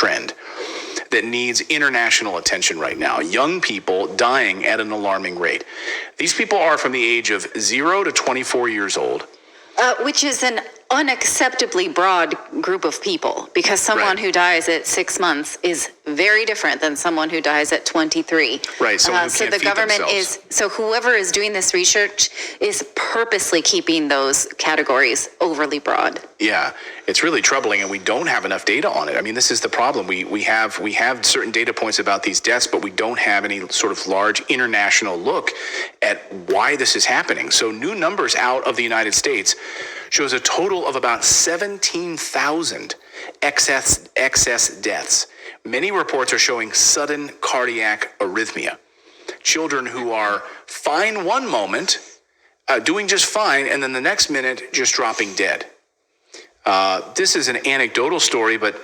trend that needs international attention right now. Young people dying at an alarming rate. These people are from the age of 0 to 24 years old. Which is an unacceptably broad group of people, because someone who dies at 6 months is very different than someone who dies at 23. Right, someone who so can't the feed government themselves. so whoever is doing this research is purposely keeping those categories overly broad. Yeah, it's really troubling, and we don't have enough data on it. I mean, this is the problem. We have certain data points about these deaths, but we don't have any sort of large international look at why this is happening. So new numbers out of the United States shows a total of about 17,000 excess deaths. Many reports are showing sudden cardiac arrhythmia. Children who are fine one moment, doing just fine, and then the next minute just dropping dead. This is an anecdotal story, but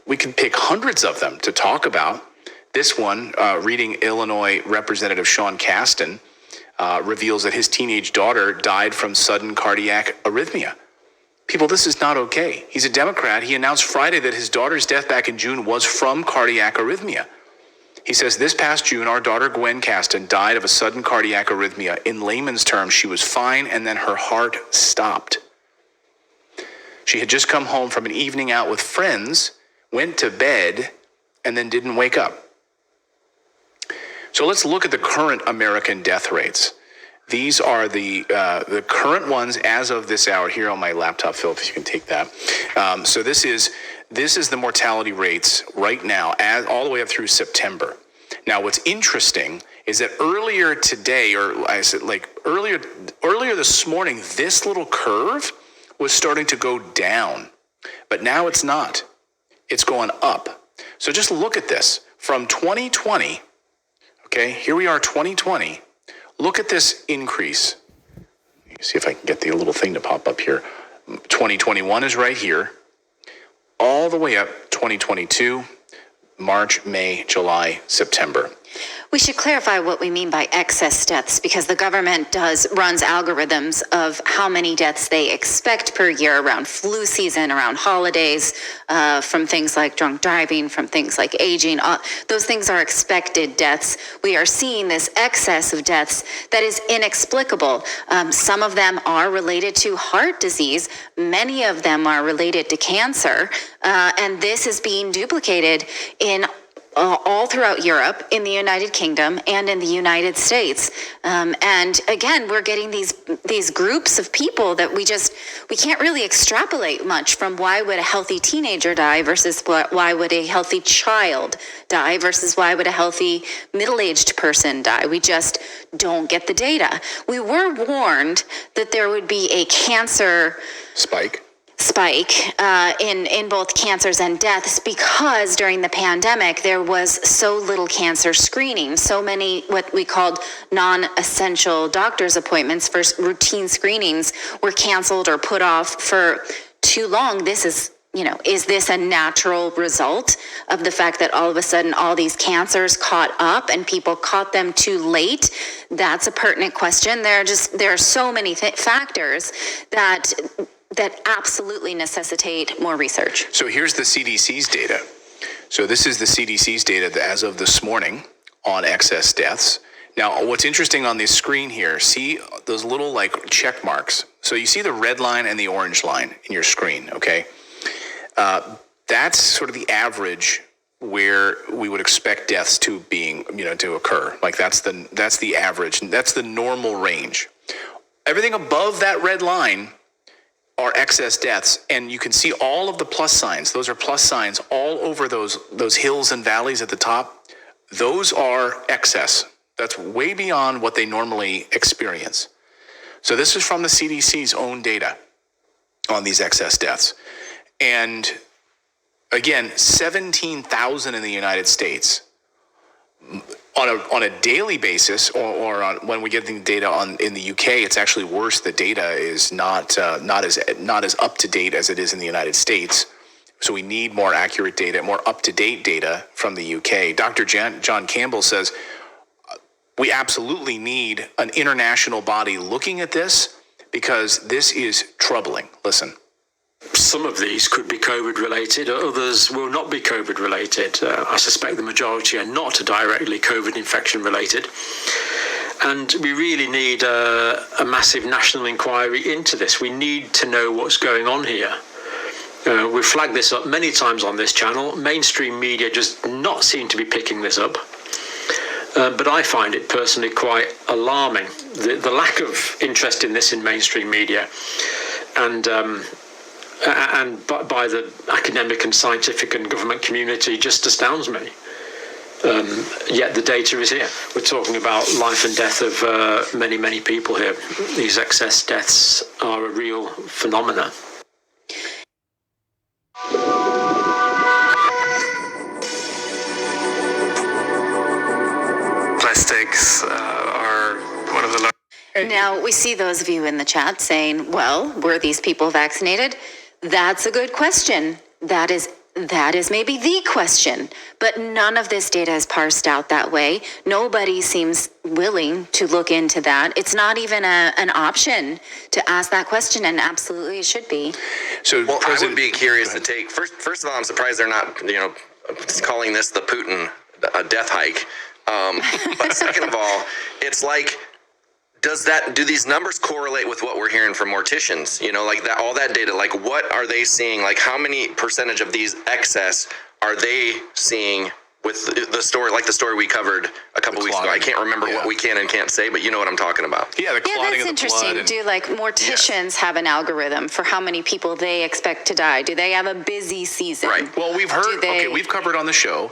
we can pick hundreds of them to talk about. This one, reading Illinois Representative Sean Casten, reveals that his teenage daughter died from sudden cardiac arrhythmia. People, this is not okay. He's a Democrat. He announced Friday that his daughter's death back in June was from cardiac arrhythmia. He says, this past June, our daughter Gwen Casten died of a sudden cardiac arrhythmia. In layman's terms, she was fine, and then her heart stopped. She had just come home from an evening out with friends, went to bed, and then didn't wake up. So let's look at the current American death rates. These are the current ones as of this hour here on my laptop, Philip, if you can take that. So this is the mortality rates right now, all the way up through September. Now, what's interesting is that earlier today, or I said like earlier this morning, this little curve was starting to go down, but now it's not. It's going up. So just look at this from 2020. Okay, here we are, 2020. Look at this increase. Let me see if I can get the little thing to pop up here. 2021 is right here, all the way up 2022, March, May, July, September. We should clarify what we mean by excess deaths, because the government runs algorithms of how many deaths they expect per year around flu season, around holidays, from things like drunk driving, from things like aging. Those things are expected deaths. We are seeing this excess of deaths that is inexplicable. Some of them are related to heart disease. Many of them are related to cancer. And this is being duplicated in all throughout Europe, in the United Kingdom, and in the United States. And again, we're getting these groups of people that we can't really extrapolate much from why would a healthy teenager die versus why would a healthy child die versus why would a healthy middle-aged person die. We just don't get the data. We were warned that there would be a cancer spike in both cancers and deaths, because during the pandemic there was so little cancer screening. So many what we called non-essential doctor's appointments for routine screenings were canceled or put off for too long. This is this a natural result of the fact that all of a sudden all these cancers caught up and people caught them too late? That's a pertinent question. There are so many factors that absolutely necessitate more research. So here's the CDC's data. So this is the CDC's data as of this morning on excess deaths. Now, what's interesting on this screen here, see those little check marks. So you see the red line and the orange line in your screen, okay? That's sort of the average where we would expect deaths to occur. That's the average. That's the normal range. Everything above that red line are excess deaths, and you can see all of the plus signs. Those are plus signs all over those hills and valleys at the top. Those are excess. That's way beyond what they normally experience. So this is from the CDC's own data on these excess deaths. And again, 17,000 in the United States. On a daily basis, or when we get the data in the UK, it's actually worse. The data is not as up to date as it is in the United States. So we need more accurate data, more up to date data from the UK. Dr. John Campbell says we absolutely need an international body looking at this, because this is troubling. Listen. Some of these could be COVID related, others will not be COVID related. I suspect the majority are not directly COVID infection related. And we really need a massive national inquiry into this. We need to know what's going on here. We've flagged this up many times on this channel. Mainstream media just not seem to be picking this up. But I find it personally quite alarming, the lack of interest in this in mainstream media. And by the academic and scientific and government community just astounds me. Yet the data is here. We're talking about life and death of many, many people here. These excess deaths are a real phenomena. Plastics are one of the largest. Now, we see those of you in the chat saying, well, were these people vaccinated? That's a good question. That is maybe the question, but none of this data is parsed out that way. Nobody seems willing to look into that. It's not even an option to ask that question, and absolutely it should be. So, well, I would be curious to take, first of all, I'm surprised they're not, calling this the Putin death hike. But second of all, it's like, do these numbers correlate with what we're hearing from morticians? Like that, all that data, like what are they seeing? Like how many percentage of these excess are they seeing with the story, like the story we covered a couple weeks ago? I can't remember what we can and can't say, but you know what I'm talking about. Yeah, the clotting that's of the blood. interesting. Do like morticians have an algorithm for how many people they expect to die? Do they have a busy season? Right. Well, we've heard, we've covered on the show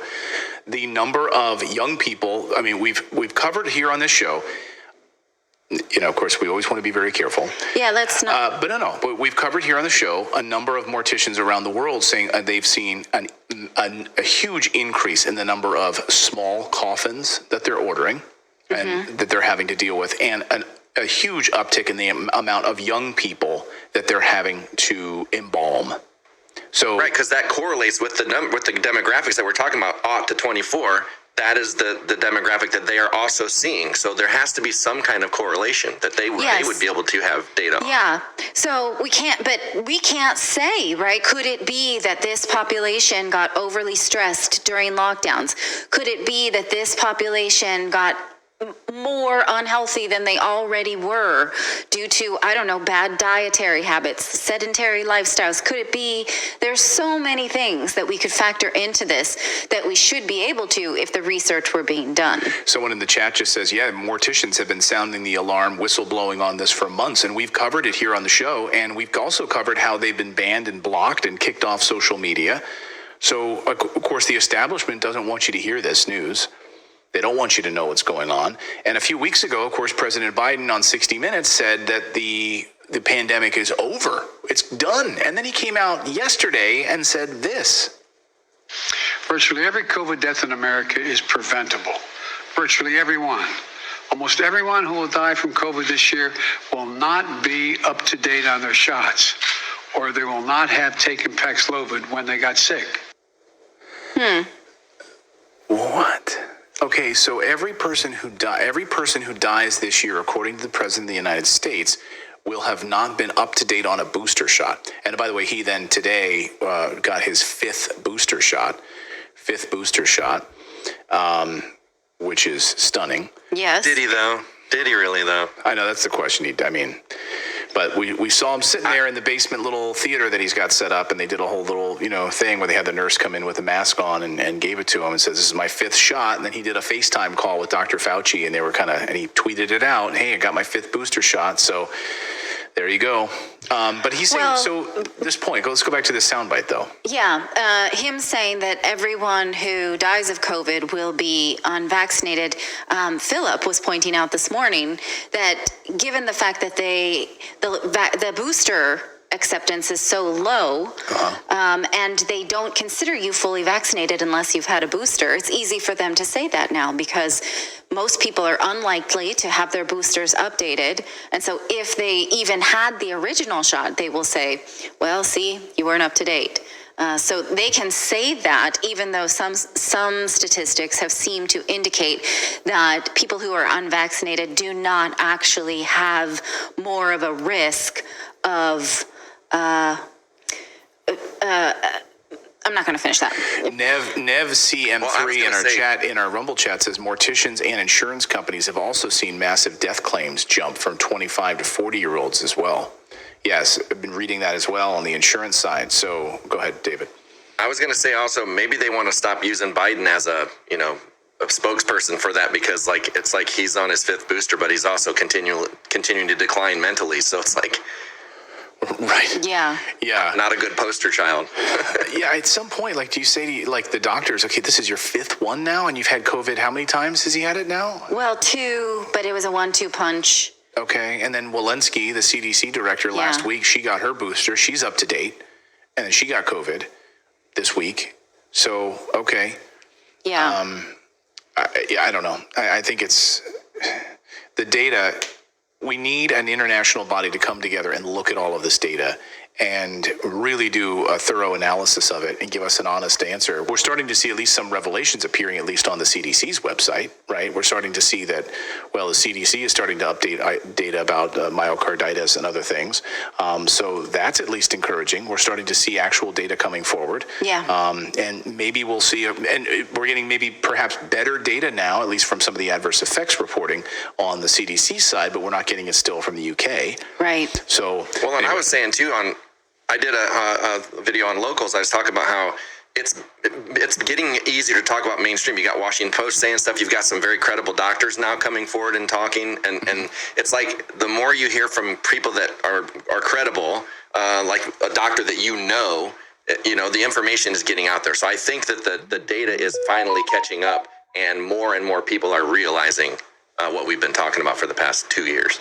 the number of young people. I mean, we've covered here on this show. Of course, we always want to be very careful. Yeah, let's not. But we've covered here on the show a number of morticians around the world saying they've seen a huge increase in the number of small coffins that they're ordering and that they're having to deal with, and a huge uptick in the amount of young people that they're having to embalm. So right, because that correlates with the demographics that we're talking about, 0 to 24. That is the demographic that they are also seeing. So there has to be some kind of correlation that they would be able to have data on. Yeah. So we can't say, right? Could it be that this population got overly stressed during lockdowns? Could it be that this population got more unhealthy than they already were due to, bad dietary habits, sedentary lifestyles? Could it be there's so many things that we could factor into this that we should be able to if the research were being done? Someone in the chat just says, yeah, morticians have been sounding the alarm, whistleblowing on this for months, and we've covered it here on the show, and we've also covered how they've been banned and blocked and kicked off social media. So, of course, the establishment doesn't want you to hear this news. They don't want you to know what's going on. And a few weeks ago, of course, President Biden on 60 Minutes said that the pandemic is over. It's done. And then he came out yesterday and said this. Virtually every COVID death in America is preventable. Virtually everyone. Almost everyone who will die from COVID this year will not be up to date on their shots, or they will not have taken Paxlovid when they got sick. What? Okay, so every person who dies this year, according to the President of the United States, will have not been up to date on a booster shot. And by the way, he then today got his fifth booster shot, which is stunning. Yes. Did he though? Did he really though? I know that's the question. But we saw him sitting there in the basement little theater that he's got set up, and they did a whole little, thing where they had the nurse come in with a mask on and gave it to him and says, this is my fifth shot. And then he did a FaceTime call with Dr. Fauci, and they were and he tweeted it out. Hey, I got my fifth booster shot. So there you go. But he's saying, this point, let's go back to this soundbite though. Yeah, him saying that everyone who dies of COVID will be unvaccinated. Philip was pointing out this morning that given the fact that the booster acceptance is so low, and they don't consider you fully vaccinated unless you've had a booster, it's easy for them to say that now because most people are unlikely to have their boosters updated. And so if they even had the original shot, they will say, well, see, you weren't up to date. So they can say that, even though some statistics have seemed to indicate that people who are unvaccinated do not actually have more of a risk of I'm not going to finish that. Nev CM3 Well, I was in gonna our say- chat, in our Rumble chat, says morticians and insurance companies have also seen massive death claims jump from 25 to 40-year-olds as well. Yes, I've been reading that as well on the insurance side. So go ahead, David. I was going to say also, maybe they want to stop using Biden as a spokesperson for that, because like it's like he's on his 5th booster, but he's also continuing to decline mentally. So it's like Right. Yeah. Yeah. not a good poster child. Yeah. At some point, like, do you say to like the doctors, okay, this is your 5th one now, and you've had COVID how many times has he had it now? Well, 2, but it was a 1-2 punch. Okay. And then Walensky, the CDC director, last week, she got her booster. She's up to date. And then she got COVID this week. So, okay. Yeah. I don't know. I think it's the data. We need an international body to come together and look at all of this data and really do a thorough analysis of it and give us an honest answer. We're starting to see at least some revelations appearing, at least on the CDC's website, right? We're starting to see that, well, the CDC is starting to update data about myocarditis and other things. So that's at least encouraging. We're starting to see actual data coming forward. Yeah. And maybe we'll see, and we're getting maybe perhaps better data now, at least from some of the adverse effects reporting on the CDC side, but we're not getting it still from the UK. Right. So, Well, and anyway. I was saying too, I did a video on locals. I was talking about how it's getting easier to talk about mainstream. You got Washington Post saying stuff. You've got some very credible doctors now coming forward and talking. And it's like the more you hear from people that are credible, like a doctor that the information is getting out there. So I think that the data is finally catching up, and more people are realizing what we've been talking about for the past 2 years.